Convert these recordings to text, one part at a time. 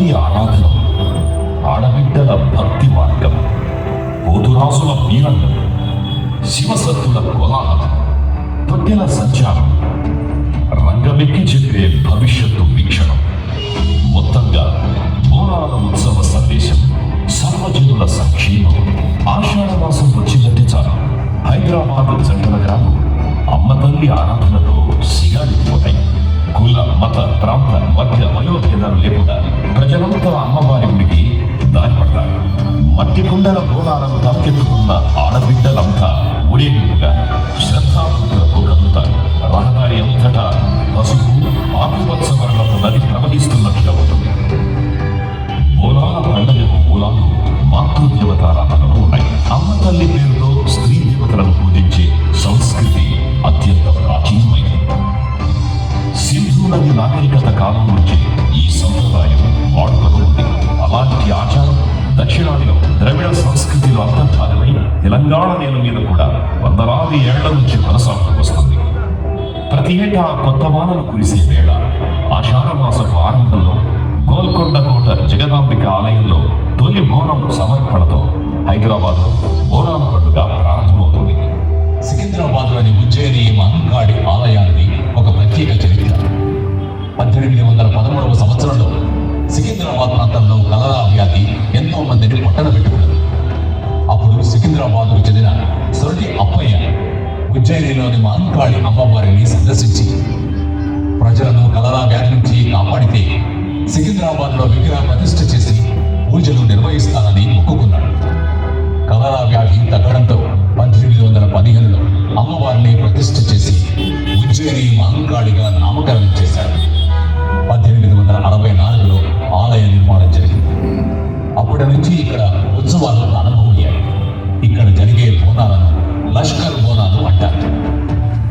తల్లి ఆరాధన, ఆడబిడ్డల భక్తి మార్గం, పోతురాజుల వీరలు, శివసత్తుల కోలాహలం, తొట్టెల సంచారం, రంగమెక్కి చెప్పే భవిష్యత్తు వీక్షణం. మొత్తంగా బోనాల ఉత్సవ సందేశం, సర్వజనుల సంక్షేమం. ఆషాఢ మాసం వచ్చిందంటే చాలు హైదరాబాద్ జంటల గ్రామం అమ్మ తల్లి ఆరాధనతో సిగాలిపోతాయి. కుల మత ప్రాంత మధ్య వయోభేదాలు లేకుండా ప్రజలంతా అమ్మవారి గుడికి దారిపడతారు. మట్టి కుండల బోనాలను తలకెత్తుకున్న ఆడబిడ్డలంతా ఊరేగింపుగా శ్రద్ధాభక్తులతో కదులుతారు. రహదారి అంతటా పసుపు ఆకుపచ్చ వర్ణపు నది ప్రవహిస్తున్నట్టుగా ఉంటుంది. బోనాల పండుగకు మూలాలు మాతృదేవతారాధనలో ఉన్నాయి. అమ్మ తల్లి పేరుతో స్త్రీ దేవతలను పూజించే సంస్కృతి అత్యంత ప్రాచీనమైనది. సింధు నది నాగరికత కాలం నుంచి ఈ సంప్రదాయం వాడుకలో ఉంది. అలాంటి ఆచారం దక్షిణాదిలో ద్రవిడ సంస్కృతిలో అంతర్భాగమై తెలంగాణ నేల మీద కూడా వందలాది ఏళ్ల నుంచి కొనసాగుతూ వస్తుంది. ప్రతి ఏటా కొత్త వానలు కురిసే వేళ ఆషాఢ మాసపు ఆరంభంలో గోల్కొండ కోట జగదాంబిక ఆలయంలో తొలి బోనం సమర్పణతో హైదరాబాద్ బోనాల పండుగ ప్రారంభమవుతుంది. సికింద్రాబాద్లోని ఉజ్జయిని మహంకాళి ఆలయానికి ఒక ప్రత్యేక చరిత్ర. 1813వ సంవత్సరంలో సికింద్రాబాద్ ప్రాంతంలో కలరా వ్యాధి ఎంతో మందిని పట్టణ పెట్టుకున్నది. అప్పుడు సికింద్రాబాద్కు చెందిన సొరటి అప్పయ్య ఉజ్జయినిలోని మహంకాళి అమ్మవారిని సందర్శించి ప్రజలను కలరా వ్యాధి నుంచి కాపాడితే సికింద్రాబాద్లో విగ్రహ ప్రతిష్ఠ చేసి పూజలు నిర్వహిస్తానని మొక్కుకున్నాడు. కలరా వ్యాధి తగ్గడంతో 1815లో అమ్మవారిని ప్రతిష్ఠ చేసి ఉజ్జయిని మహంకాళిగా నామకరణం చేశారు. 1864లో ఆలయ నిర్మాణం జరిగింది. అప్పటి నుంచి ఇక్కడ ఉత్సవాలు ప్రారంభమయ్యాయి. ఇక్కడ జరిగే బోనాలను లష్కర్ బోనాలు అంటారు.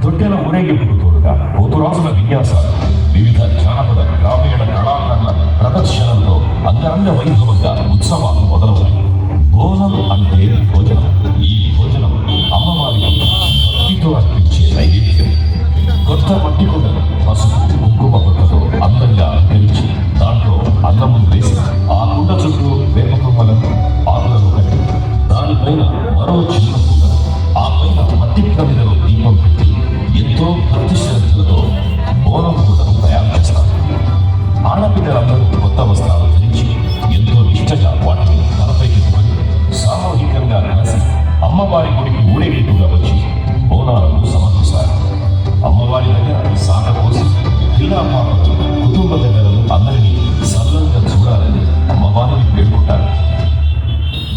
తొట్టెల ఊరేగింపుకు తోడుగా పోతురాజుల విన్యాసాలు, వివిధ జానపద గ్రామీణ కళాకారుల ప్రదర్శనలతో అంగరంగ వైభవంగా ఉత్సవాలు మొదలవుతాయి. బోనం అంటే భోజనం. ఈ భోజనం అమ్మవారికి భక్తితో అర్పించే నైవేద్యం. కొత్త మట్టి కుండలు పసుపు కుంకుమ బొట్టతో అందంగా అలంకరించి దాంట్లో అన్నము వేసి ఆ కుండ చుట్టూ వేప కొమ్మలను ఆకులను కట్టి దానిపైన మరో చిన్న కుండ, ఆ పైన మట్టి ప్రమిదలో దీపం పెట్టి ఎంతో భక్తి శ్రద్ధలతో బోనం కుండను తయారు చేస్తారు. ఆడపిల్లలందరూ కొత్త వస్త్రాలు ధరించి ఎంతో నిష్టగా వాటిని తలపైకి కొని సామూహికంగా కలిసి అమ్మవారి గుడికి ఊరేగింపుగా వచ్చి బోనాలను సమర్పిస్తారు. అమ్మవారి దగ్గర సాగ పోసి పిల్లా పాపలు కుటుంబ దగ్గరను అందరినీ సరళంగా చూడాలని అమ్మవారిని వేడుకుంటారు.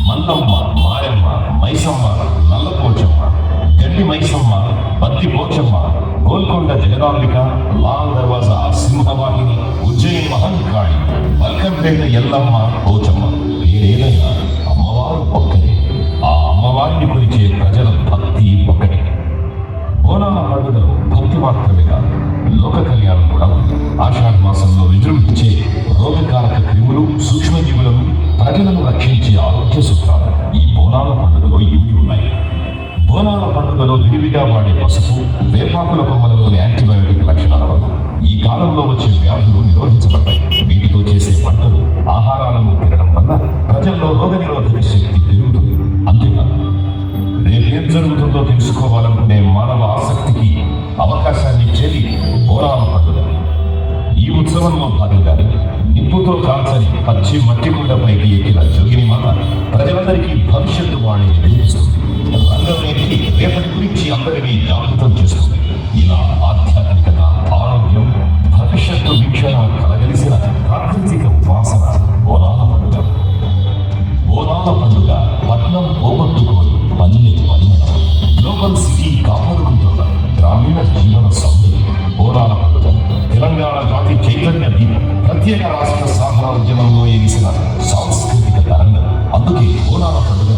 మల్లమ్మ, మాయమ్మ, మైసమ్మ, నల్లపోచమ్మ, గడ్డి మైసమ్మ, బత్తి పోచమ్మ, గోల్కొండ జగదాంబిక, లాల్ దర్వాజా సింహవాహిని, ఉజ్జయిని మహంకాళి, బల్కంపేట ఎల్లమ్మ, పోచమ్మ, పేరేదైనా అమ్మవారు ఒక్కరే. ఆ అమ్మవారిని కొలిచే ప్రజల భక్తి ఒక్కటే. బోనాల పండుగలో భక్తి మాత్రమే కాదు, లోక కళ్యాణం కూడా ఉంది. ఆషాఢ మాసంలో విజృంభించే రోగకారక క్రిములు, సూక్ష్మజీవులను, ప్రజలను రక్షించే ఆరోగ్య సూత్రాలు ఈ బోనాల పండుగలో ఇవి ఉన్నాయి. బోనాల పండుగలో విరివిగా వాడే పసుపు, వేపాకుల కొమ్మలలోని యాంటీబయోటిక్ లక్షణాల వల్ల ఈ కాలంలో వచ్చే వ్యాధులు నిరోధించబడ్డాయి. వీటితో చేసే పంటలు, ఆహారాలను తినడం వల్ల ప్రజల్లో రోగనిరోధక శక్తి పెరుగుతుంది. అంతేకాదు, రేపేం జరుగుతుందో తెలుసుకోవాలనుకునే మానవ ఆసక్తికి అవకాశాన్ని ఇచ్చేది బోనాల పండుగ. ఈ ఉత్సవంలో భాగంగానే నిప్పుతో కాల్చని పచ్చి మట్టి కుండపైకి ఎక్కిన జోగిని మాత ప్రజలందరికీ భవిష్యత్తు వాణిని వెలిగిస్తుంది. రంగంలోకి రేపటి గురించి అందరినీ జాగృతం చేస్తుంది. ఇలా ఆధ్యాత్మికత, ఆరోగ్యం, భవిష్యత్తు వీక్షణ కలగలిసిన ప్రాకృతిక ఉపాసన బోనాల పండుగ. బోనాల పండుగ పట్నం పోగొట్టుకోని పల్లె పరిమళం, గ్లోబల్ సిటీ కాపాడుకుంటున్న గ్రామీణ జీవన సౌందర్యం. బోనాల పండుగ తెలంగాణ జాతి చైతన్య దీపం, ప్రత్యేక రాష్ట్ర సాధన ఉద్యమంలో ఎగిసిన సాంస్కృతిక తరంగం. అందుకే బోనాల పండుగ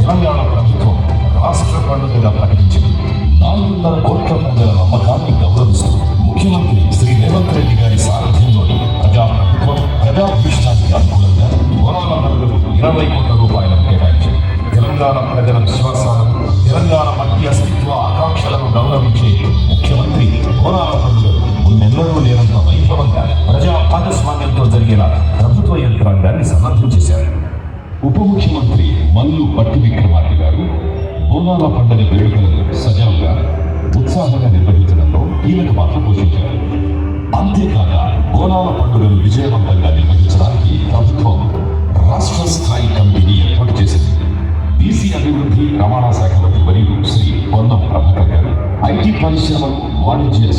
తెలంగాణ ప్రభుత్వం రాష్ట్ర పండుగగా ప్రకటించింది. 400 కోట్ల ప్రజల నమ్మకాన్ని గౌరవిస్తూ ముఖ్యమంత్రి శ్రీ రేవంత్ రెడ్డి గారి సారథ్యంలోని ప్రజాప్రభుత్వం ప్రజాభీష్టానికి అనుకూలంగా బోనాల పండుగకు 20 కోట్ల రూపాయలను కేటాయించింది. తెలంగాణ ప్రజల విశ్వాసాలను, తెలంగాణ మధ్య అస్తిత్వ ఆకాంక్షలను గౌరవించే ముఖ్యమంత్రి బోనాల పండుగ మున్నెన్నడూ లేనంత వైభవంగా ప్రజా భాగస్వామ్యంతో జరిగేలా ప్రభుత్వం ప్రభుత్వ యంత్రాంగాన్ని సన్నద్ధం చేశారు. ఉప ముఖ్యమంత్రి మల్లు పట్టి విక్రమార్క గారు బోనాల పండుగ వేడుకలను సజావుగా ఉత్సాహంగా నిర్వహించడంలో కీలక పాత్ర పోషించారు. అంతేకాక బోనాల పండుగను విజయవంతంగా నిర్వహించడానికి ప్రభుత్వం రాష్ట్ర స్థాయి కమిటీని ఏర్పాటు చేసింది. బీసీ అభివృద్ధి రవాణా శాఖ మంత్రి మరియు శ్రీ పొన్నం ప్రభాకర్ గారు, ఐటీ పరిశ్రమలు, వాణిజ్య